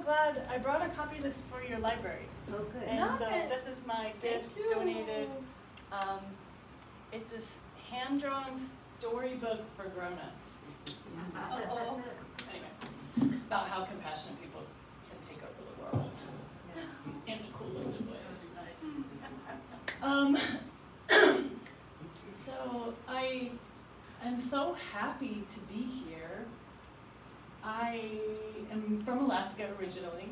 glad I brought a copy of this for your library. Okay. And so this is my gift donated. It's a hand-drawn storybook for grown-ups. Anyway, about how compassionate people can take over the world in the coolest of ways. So I am so happy to be here. I am from Alaska originally,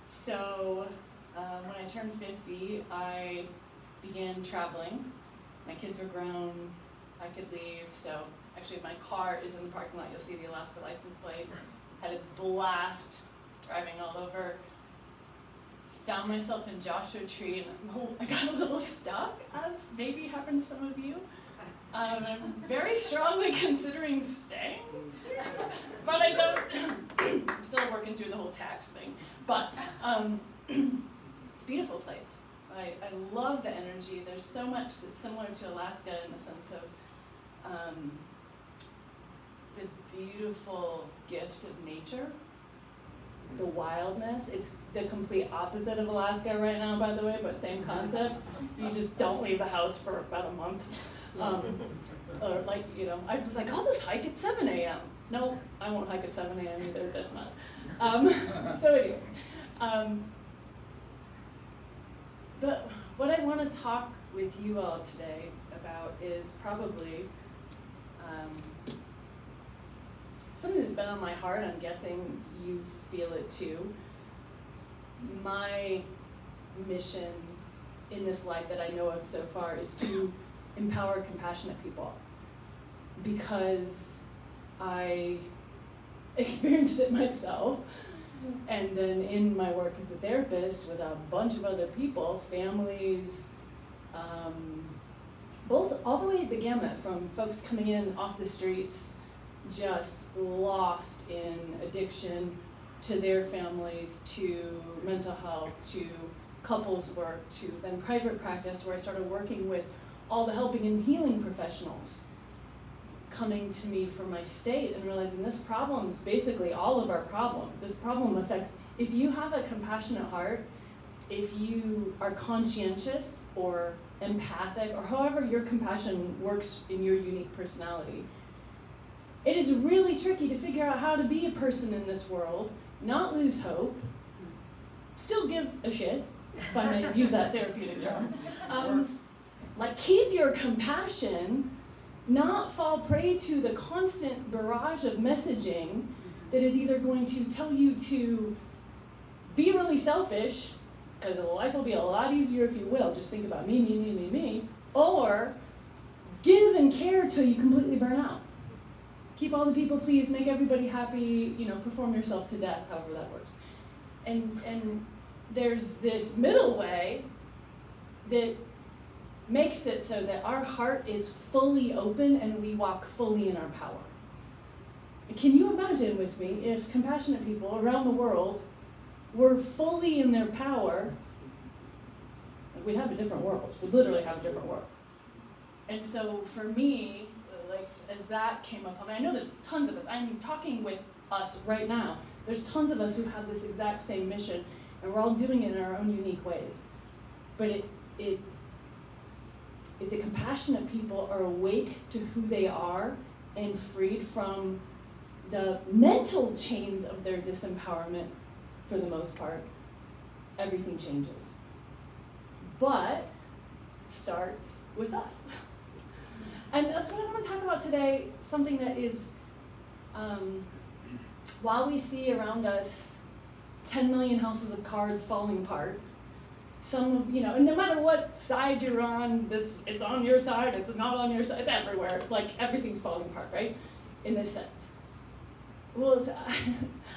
so when I turned 50, I began traveling. My kids were grown, I could leave, so actually my car is in the parking lot. You'll see the Alaska license plate. Had a blast driving all over. Found myself in Joshua Tree, and I got a little stuck, as maybe happened to some of you. I'm very strongly considering staying, but I don't. I'm still working through the whole tax thing, but it's a beautiful place. I love the energy. There's so much that's similar to Alaska in the sense of the beautiful gift of nature, the wildness. It's the complete opposite of Alaska right now, by the way, but same concept. You just don't leave the house for about a month. Or like, I was like, I'll just hike at 7 a.m. No, I won't hike at 7 a.m. either this month. So anyways, what I want to talk with you all today about is probably something that's been on my heart. I'm guessing you feel it too. My mission in this life that I know of so far is to empower compassionate people, because I experienced it myself, and then in my work as a therapist with a bunch of other people, families, all the way the gamut, from folks coming in off the streets just lost in addiction, to their families, to mental health, to couples work, to then private practice, where I started working with all the helping and healing professionals coming to me from my state and realizing this problem's basically all of our problem. This problem affects, if you have a compassionate heart, if you are conscientious or empathic, or however your compassion works in your unique personality, it is really tricky to figure out how to be a person in this world, not lose hope, still give a shit, if I may use that therapeutic term. Like, keep your compassion, not fall prey to the constant barrage of messaging that is either going to tell you to be really selfish, because life will be a lot easier if you will, just think about me, me, me, me, me, or give and care till you completely burn out. Keep all the people pleased, make everybody happy, perform yourself to death, however that works. And there's this middle way that makes it so that our heart is fully open and we walk fully in our power. Can you imagine with me if compassionate people around the world were fully in their power? We'd have a different world. We'd literally have a different world. And so for me, as that came up, I know there's tons of us. I'm talking with us right now. There's tons of us who have this exact same mission, and we're all doing it in our own unique ways. But if the compassionate people are awake to who they are and freed from the mental chains of their disempowerment, for the most part, everything changes. But it starts with us. And that's what I want to talk about today, something that is, while we see around us 10 million houses of cards falling apart, and no matter what side you're on, it's on your side, it's not on your side, it's everywhere, like everything's falling apart, right? In this sense. Well,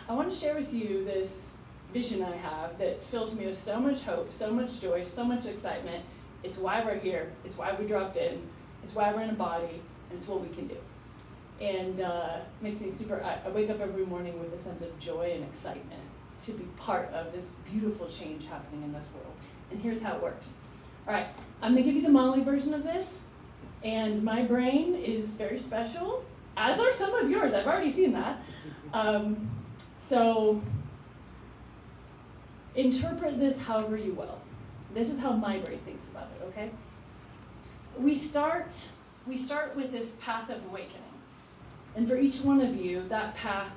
I want to share with you this vision I have that fills me with so much hope, so much joy, so much excitement. It's why we're here, it's why we dropped in, it's why we're in a body, and it's what we can do. And makes me I wake up every morning with a sense of joy and excitement to be part of this beautiful change happening in this world. And here's how it works. All right, I'm gonna give you the Molly version of this, and my brain is very special, as are some of yours. I've already seen that. So interpret this however you will. This is how my brain thinks about it, okay? We start with this path of awakening. And for each one of you, that path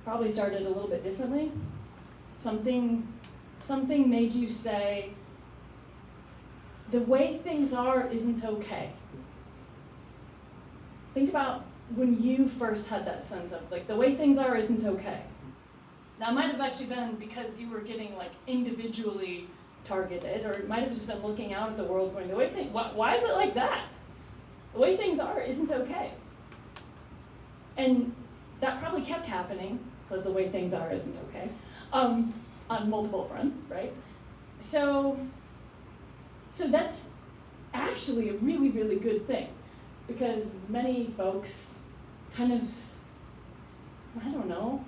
probably started a little bit differently. Something made you say, the way things are isn't okay. Think about when you first had that sense of, like, the way things are isn't okay. Now, it might have actually been because you were getting, like, individually targeted, or it might have just been looking out at the world going, why is it like that? The way things are isn't okay. And that probably kept happening, because the way things are isn't okay, on multiple fronts, right? So that's actually a really, really good thing, because many folks kind of, I don't know,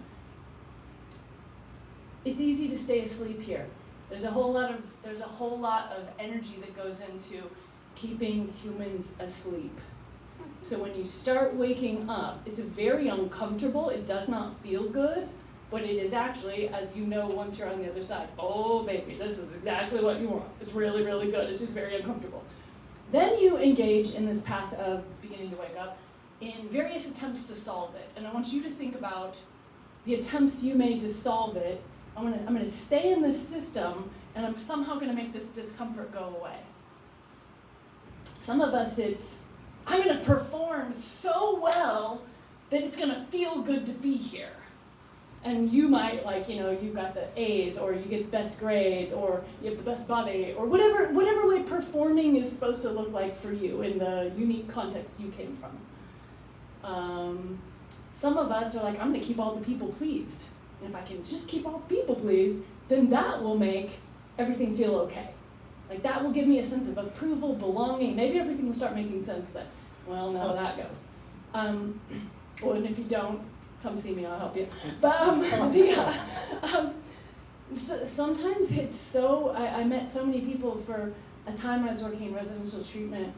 it's easy to stay asleep here. There's a whole lot of energy that goes into keeping humans asleep. So when you start waking up, it's very uncomfortable. It does not feel good, but it is actually, as you know, once you're on the other side, oh baby, this is exactly what you want. It's really, really good. It's just very uncomfortable. Then you engage in this path of beginning to wake up in various attempts to solve it. And I want you to think about the attempts you made to solve it. I'm gonna stay in this system, and I'm somehow gonna make this discomfort go away. Some of us, I'm gonna perform so well that it's gonna feel good to be here. And you might, you got the A's, or you get the best grades, or you have the best body, or whatever way performing is supposed to look like for you in the unique context you came from. Some of us are like, I'm gonna keep all the people pleased. And if I can just keep all the people pleased, then that will make everything feel okay. Like, that will give me a sense of approval, belonging. Maybe everything will start making sense then. Well, now that goes. Well, and if you don't, come see me, I'll help you. But sometimes it's so, I met so many people for a time I was working in residential treatment,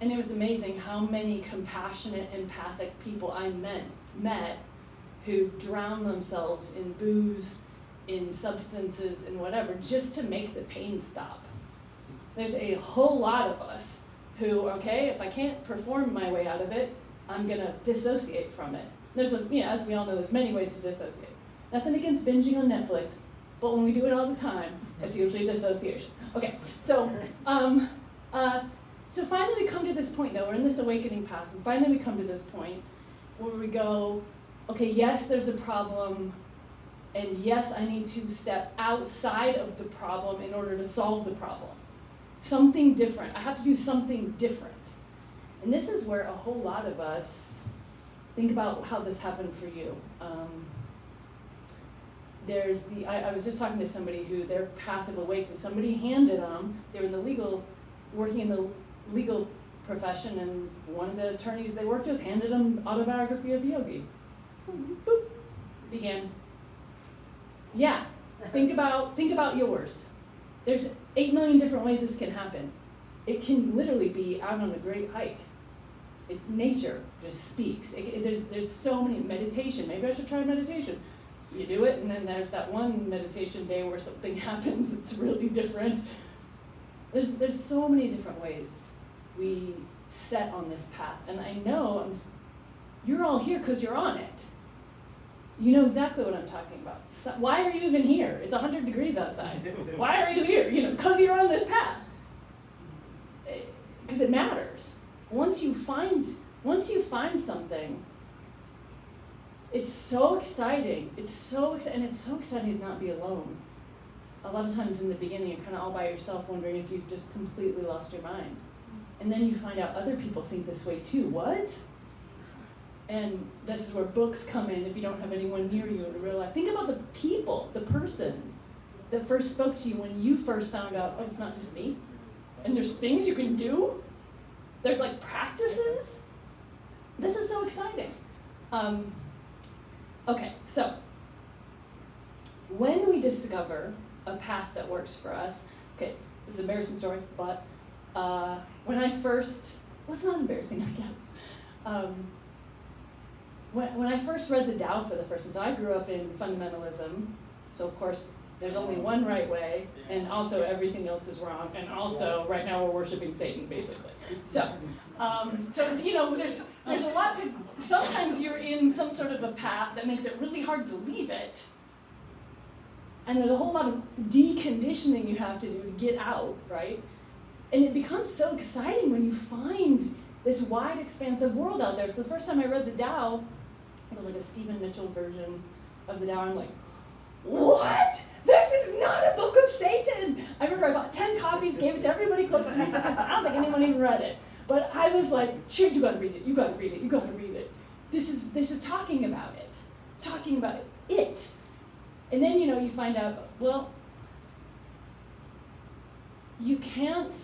and it was amazing how many compassionate, empathic people I met who drown themselves in booze, in substances, in whatever, just to make the pain stop. There's a whole lot of us who, okay, if I can't perform my way out of it, I'm gonna dissociate from it. As we all know, there's many ways to dissociate. Nothing against binging on Netflix, but when we do it all the time, it's usually dissociation. Okay, so finally we come to this point though, we're in this awakening path, and finally we come to this point where we go, okay, yes, there's a problem, and yes, I need to step outside of the problem in order to solve the problem. Something different. I have to do something different. And this is where a whole lot of us think about how this happened for you. I was just talking to somebody who their path of awakening, somebody handed them, they were working in the legal profession, and one of the attorneys they worked with handed them Autobiography of a Yogi. Boop, began. Yeah, think about yours. There's 8 million different ways this can happen. It can literally be out on a great hike. Nature just speaks. There's so many, meditation. Maybe I should try meditation. You do it, and then there's that one meditation day where something happens that's really different. There's so many different ways we set on this path, and I know you're all here because you're on it. You know exactly what I'm talking about. So why are you even here? It's 100 degrees outside. Why are you here? Because you're on this path. Because it matters. Once you find something, it's so exciting. And it's so exciting to not be alone. A lot of times in the beginning, you're kind of all by yourself, wondering if you've just completely lost your mind. And then you find out other people think this way too. What? And this is where books come in if you don't have anyone near you in real life. Think about the people, the person that first spoke to you when you first found out, oh, it's not just me. And there's things you can do. There's like practices. This is so exciting. Okay, so when we discover a path that works for us, okay, this is an embarrassing story, but when I first, well, it's not embarrassing, I guess. When I first read the Tao for the first time, so I grew up in fundamentalism, So of course, there's only one right way, and also everything else is wrong, and also right now we're worshiping Satan, basically. So, there's a lot to, sometimes you're in some sort of a path that makes it really hard to leave it, and there's a whole lot of deconditioning you have to do to get out, right? And it becomes so exciting when you find this wide, expansive world out there. So the first time I read the Tao, it was like a Stephen Mitchell version of the Tao. I'm like, what? This is not a book of Satan. I remember I bought 10 copies, gave it to everybody close to me. I don't think anyone even read it. But I was like, you gotta read it, you gotta read it, you gotta read it. This is talking about it. It's talking about it. And then, you find out, well, you can't.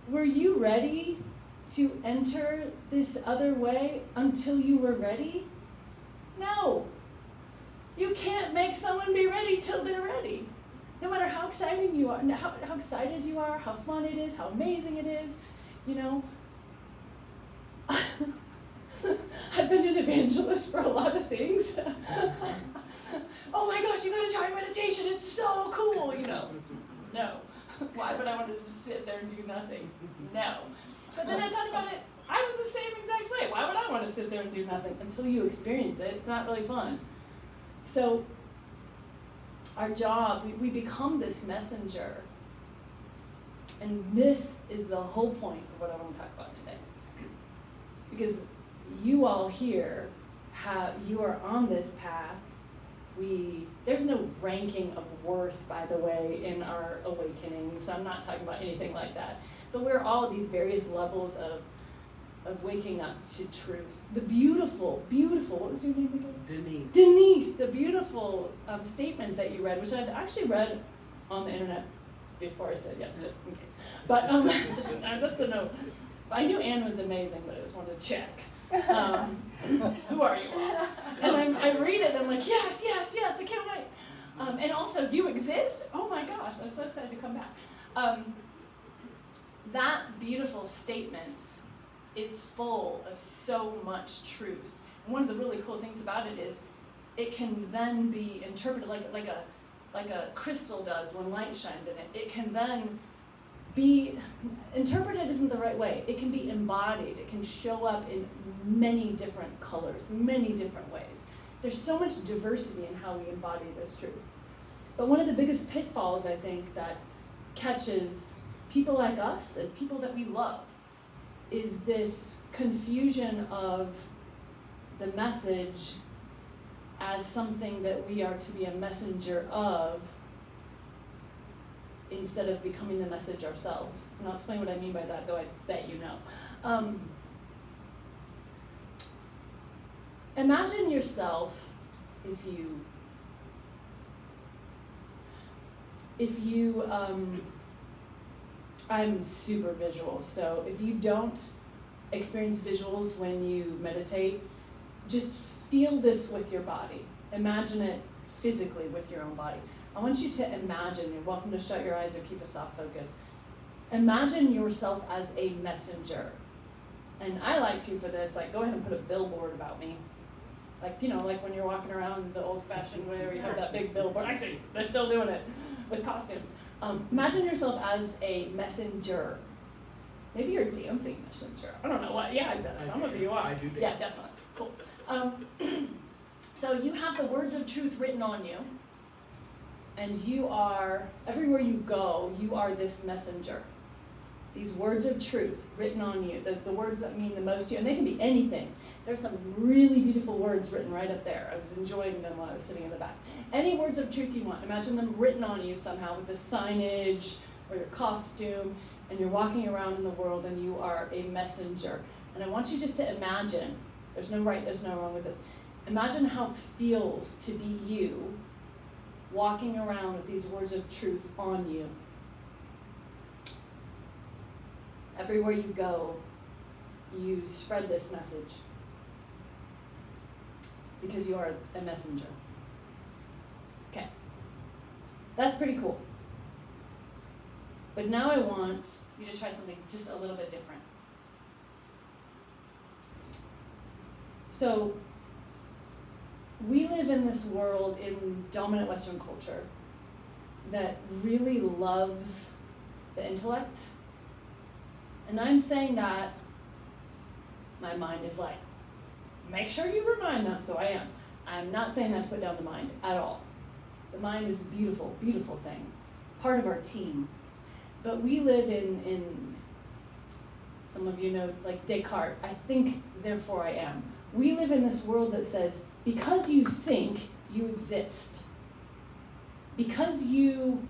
Were you ready to enter this other way until you were ready? No. You can't make someone be ready till they're ready. No matter how exciting you are, how excited you are, how fun it is, how amazing it is, I've been an evangelist for a lot of things. Oh my gosh, you gotta try meditation, it's so cool, No. Why would I want to just sit there and do nothing? No. But then I thought about it, I was the same exact way. Why would I want to sit there and do nothing? Until you experience it, it's not really fun. So our job, we become this messenger. And this is the whole point of what I want to talk about today. Because you all here, you are on this path. There's no ranking of worth, by the way, in our awakening, so I'm not talking about anything like that. But we're all at these various levels of waking up to truth. The beautiful, what was your name again? Denise, the beautiful statement that you read, which I'd actually read on the internet before I said yes, just in case. But just to know, I knew Anne was amazing, but I just wanted to check. Who are you all? And I read it and I'm like, yes, I can't wait. And also, do you exist? Oh my gosh, I'm so excited to come back. That beautiful statement is full of so much truth. And one of the really cool things about it is it can then be interpreted like a crystal does when light shines in it. It can then be interpreted isn't the right way. It can be embodied. It can show up in many different colors, many different ways. There's so much diversity in how we embody this truth. But one of the biggest pitfalls, I think, that catches people like us and people that we love is this confusion of the message as something that we are to be a messenger of, instead of becoming the message ourselves. And I'll explain what I mean by that, though I bet you know. Imagine yourself if you I'm super visual, so if you don't experience visuals when you meditate, just feel this with your body. Imagine it physically with your own body. I want you to imagine, you're welcome to shut your eyes or keep a soft focus. Imagine yourself as a messenger. And I like to, for this, go ahead and put a billboard about me. Like when you're walking around the old-fashioned way where you have that big billboard. Actually, they're still doing it with costumes. Imagine yourself as a messenger. Maybe you're a dancing messenger. I don't know what. Yeah, I bet some of you are. I do dance. Yeah, definitely. Cool. So you have the words of truth written on you. And you are, everywhere you go, you are this messenger. These words of truth written on you, the words that mean the most to you, and they can be anything. There's some really beautiful words written right up there. I was enjoying them while I was sitting in the back. Any words of truth you want, imagine them written on you somehow with the signage or your costume, and you're walking around in the world and you are a messenger. And I want you just to imagine, there's no right, there's no wrong with this. Imagine how it feels to be you walking around with these words of truth on you. Everywhere you go, you spread this message because you are a messenger. Okay, that's pretty cool. But now I want you to try something just a little bit different. So we live in this world in dominant Western culture that really loves the intellect. And I'm saying that, my mind is like, make sure you remind them, so I am. I'm not saying that to put down the mind at all. The mind is a beautiful, beautiful thing, part of our team. But we live in some of you know, like Descartes, I think, therefore I am. We live in this world that says, because you think, you exist. Because you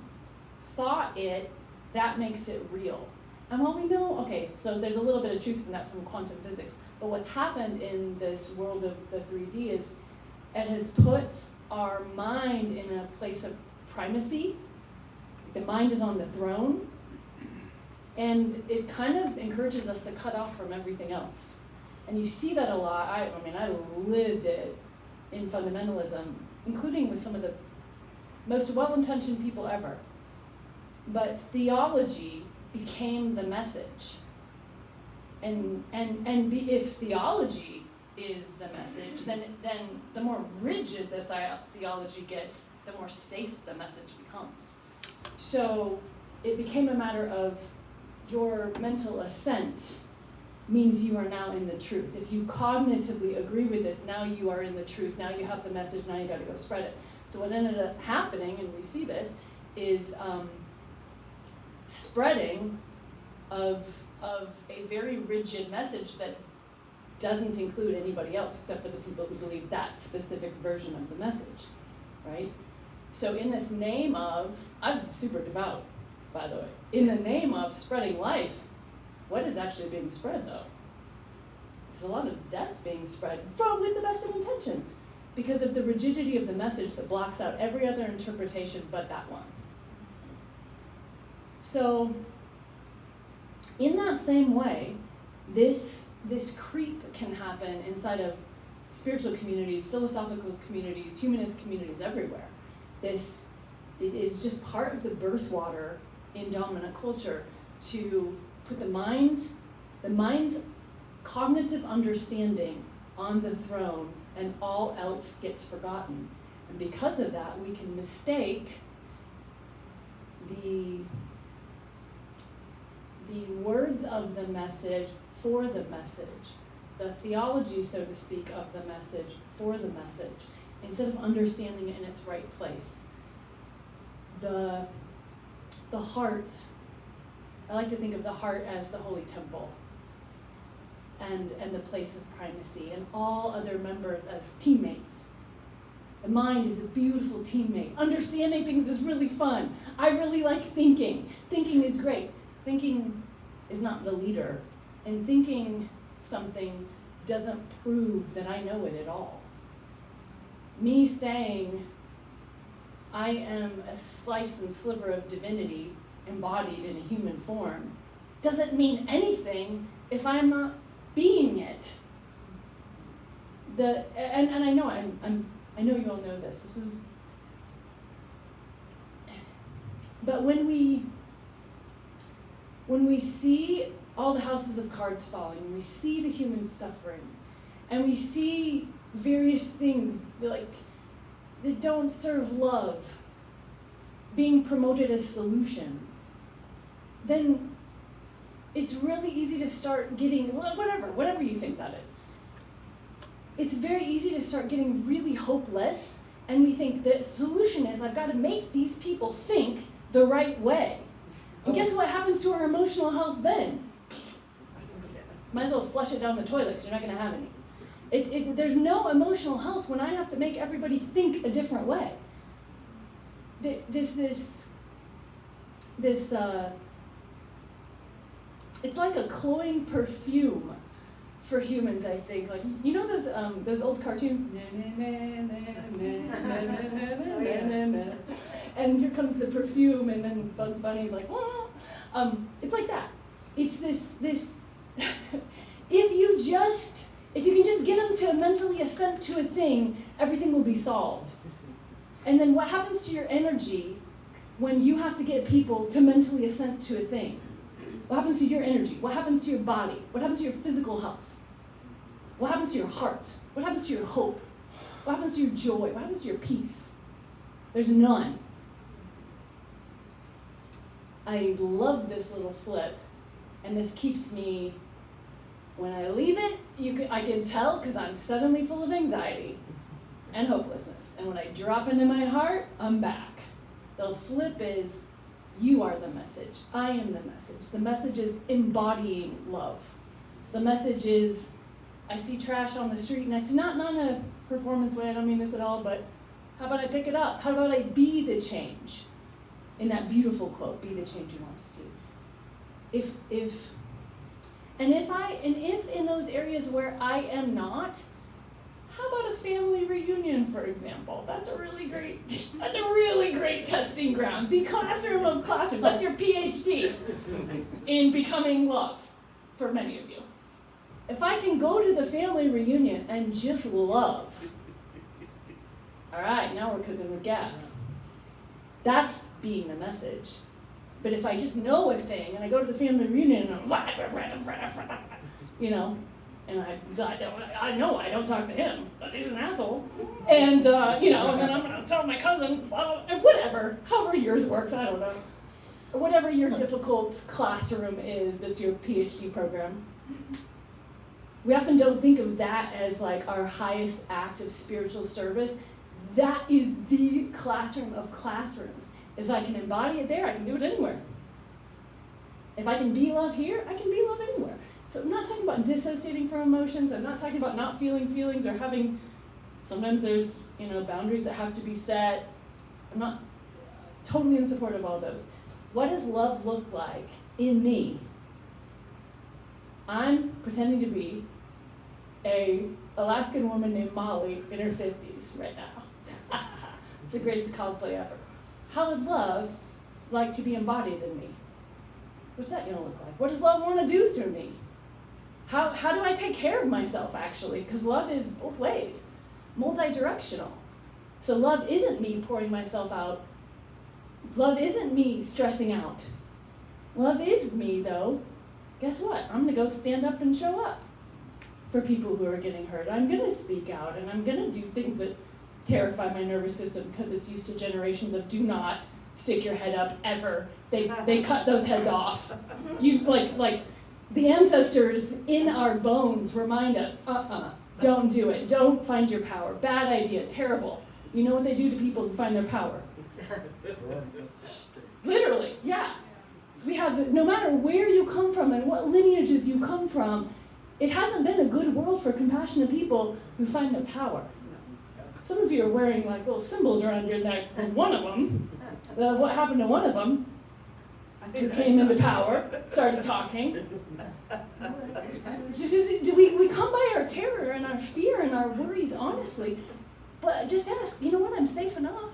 thought it, that makes it real. And while we know, okay, so there's a little bit of truth from that from quantum physics, but what's happened in this world of the 3D is it has put our mind in a place of primacy. The mind is on the throne, and it kind of encourages us to cut off from everything else. And you see that a lot. I lived it in fundamentalism, including with some of the most well-intentioned people ever. But theology became the message. If theology is the message, then the more rigid the theology gets, the more safe the message becomes. So it became a matter of your mental assent means you are now in the truth. If you cognitively agree with this, now you are in the truth. Now you have the message, now you got to go spread it. So what ended up happening, and we see this, is spreading of a very rigid message that doesn't include anybody else except for the people who believe that specific version of the message, right? So in this name of, I was super devout, by the way, in the name of spreading life, what is actually being spread though? There's a lot of death being spread with the best of intentions because of the rigidity of the message that blocks out every other interpretation but that one. So in that same way, this creep can happen inside of spiritual communities, philosophical communities, humanist communities everywhere. It is just part of the birth water in dominant culture to put the mind's cognitive understanding on the throne, and all else gets forgotten. And because of that, we can mistake the words of the message for the message, the theology, so to speak, of the message for the message, instead of understanding it in its right place. The heart, I like to think of the heart as the holy temple and the place of primacy, and all other members as teammates. The mind is a beautiful teammate. Understanding things is really fun. I really like thinking. Thinking is great. Thinking is not the leader, and thinking something doesn't prove that I know it at all. Me saying I am a slice and sliver of divinity embodied in a human form doesn't mean anything if I'm not being it. And I know I know you all know this. But when we see all the houses of cards falling, we see the human suffering, and we see various things like that don't serve love being promoted as solutions, then it's really easy to start getting, whatever you think that is. It's very easy to start getting really hopeless, and we think the solution is I've got to make these people think the right way. And guess what happens to our emotional health then? Might as well flush it down the toilet because you're not going to have any. There's no emotional health when I have to make everybody think a different way. It's like a cloying perfume for humans, I think. Like, you know those old cartoons? And here comes the perfume, and then Bugs Bunny's like, wah. It's like that. It's this if you can just get them to mentally assent to a thing, everything will be solved. And then what happens to your energy when you have to get people to mentally assent to a thing? What happens to your energy? What happens to your body? What happens to your physical health? What happens to your heart? What happens to your hope? What happens to your joy? What happens to your peace? There's none. I love this little flip, and this keeps me, when I leave it, I can tell because I'm suddenly full of anxiety and hopelessness. And when I drop into my heart, I'm back. The flip is, you are the message. I am the message. The message is embodying love. The message is, I see trash on the street next to, not in a performance way, I don't mean this at all, but how about I pick it up? How about I be the change? In that beautiful quote, be the change you want to see. If in those areas where I am not, how about a family reunion, for example? That's a really great testing ground. The classroom of classrooms. That's your PhD in becoming love for many of you. If I can go to the family reunion and just love, all right, now we're cooking with gas. That's being the message. But if I just know a thing and I go to the family reunion and I'm, you know, and I know I don't talk to him because he's an asshole, and you know, and then I'm going to tell my cousin, and whatever, however yours works, I don't know, or whatever your difficult classroom is, that's your PhD program. We often don't think of that as like our highest act of spiritual service. That is the classroom of classrooms. If I can embody it there, I can do it anywhere. If I can be love here, I can be love anywhere. So I'm not talking about dissociating from emotions. I'm not talking about not feeling feelings or having, sometimes there's, you know, boundaries that have to be set. I'm not totally in support of all those. What does love look like in me? I'm pretending to be a Alaskan woman named Molly in her 50s right now. It's the greatest cosplay ever. How would love like to be embodied in me? What's that going to look like? What does love want to do through me? How do I take care of myself, actually? Because love is both ways, multi-directional. So love isn't me pouring myself out. Love isn't me stressing out. Love is me, though. Guess what? I'm going to go stand up and show up for people who are getting hurt. I'm going to speak out, and I'm going to do things that terrify my nervous system because it's used to generations of do not stick your head up ever. They cut those heads off. You've like the ancestors in our bones remind us, don't do it. Don't find your power. Bad idea. Terrible. You know what they do to people who find their power? Literally, yeah. We have, no matter where you come from and what lineages you come from, it hasn't been a good world for compassionate people who find their power. Some of you are wearing like little symbols around your neck. One of them, what happened to one of them, who came into power, started talking. We come by our terror and our fear and our worries honestly, but just ask, you know what, I'm safe enough.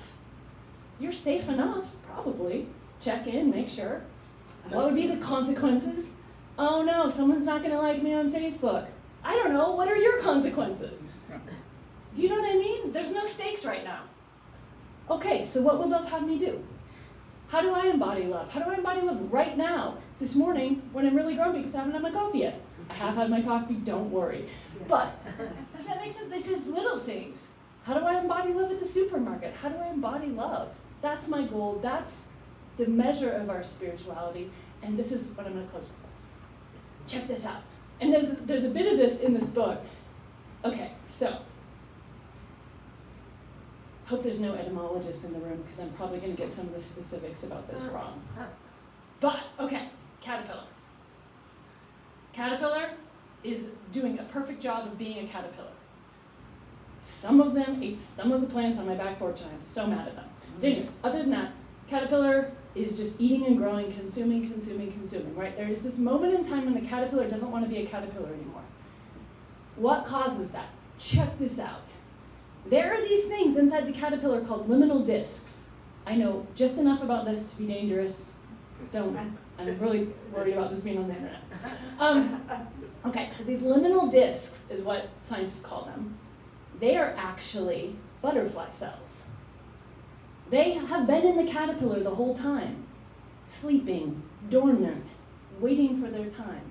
You're safe enough, probably. Check in, make sure. What would be the consequences? Oh no, someone's not going to like me on Facebook. I don't know, what are your consequences? Do you know what I mean? There's no stakes right now. Okay, so what would love have me do? How do I embody love? How do I embody love right now? This morning, when I'm really grumpy because I haven't had my coffee yet. I have had my coffee, don't worry. But, does that make sense? It's just little things. How do I embody love at the supermarket? How do I embody love? That's my goal. That's the measure of our spirituality. And this is what I'm going to close with. Check this out. And there's a bit of this in this book. Okay, so. Hope there's no etymologists in the room because I'm probably going to get some of the specifics about this wrong. But, okay, caterpillar. Caterpillar is doing a perfect job of being a caterpillar. Some of them ate some of the plants on my back porch and I'm so mad at them. But anyways, other than that, caterpillar is just eating and growing, consuming, right? There is this moment in time when the caterpillar doesn't want to be a caterpillar anymore. What causes that? Check this out. There are these things inside the caterpillar called liminal discs. I know just enough about this to be dangerous. I'm really worried about this being on the internet. Okay, so these liminal discs is what scientists call them. They are actually butterfly cells. They have been in the caterpillar the whole time, sleeping, dormant, waiting for their time.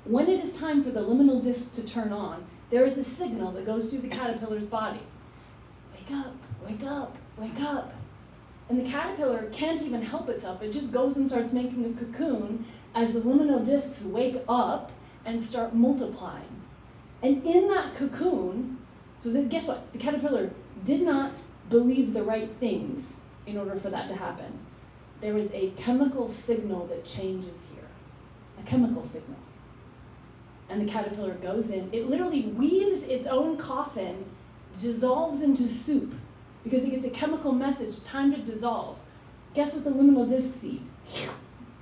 When it is time for the liminal disc to turn on, there is a signal that goes through the caterpillar's body. wake up, wake up, wake up. And the caterpillar can't even help itself. It just goes and starts making a cocoon as the liminal discs wake up and start multiplying. And in that cocoon, so then guess what? The caterpillar did not believe the right things in order for that to happen. There is a chemical signal that changes here. A chemical signal. And the caterpillar goes in. It literally weaves its own coffin, dissolves into soup, because it gets a chemical message, time to dissolve. Guess what the liminal discs see?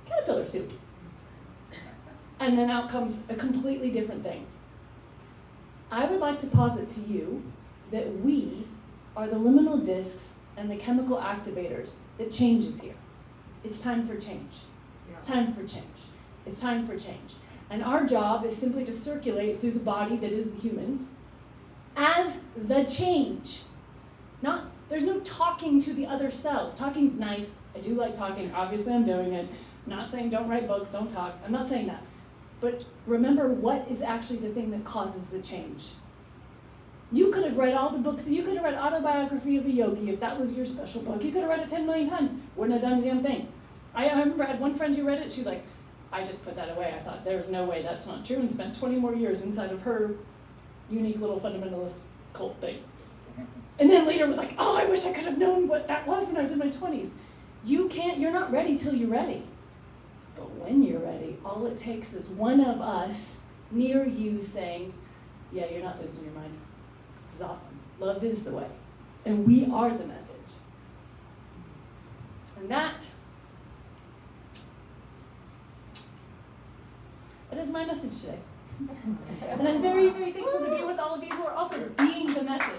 Caterpillar soup. And then out comes a completely different thing. I would like to posit to you that we are the liminal discs and the chemical activators that changes here. It's time for change. It's time for change. It's time for change. And our job is simply to circulate through the body that is the humans as the change. There's no talking to the other cells. Talking's nice. I do like talking. Obviously, I'm doing it. I'm not saying don't write books, don't talk. I'm not saying that. But remember what is actually the thing that causes the change. You could have read all the books. You could have read Autobiography of a Yogi if that was your special book. You could have read it 10 million times. Wouldn't have done a damn thing. I remember I had one friend who read it. She's like, I just put that away. I thought there's no way that's not true, and spent 20 more years inside of her unique little fundamentalist cult thing. And then later was like, oh, I wish I could have known what that was when I was in my 20s. You're not ready till you're ready. But when you're ready, all it takes is one of us near you saying, yeah, you're not losing your mind. This is awesome. Love is the way. And we are the message. And that is my message today. And I'm very, very thankful to be with all of you who are also being the message.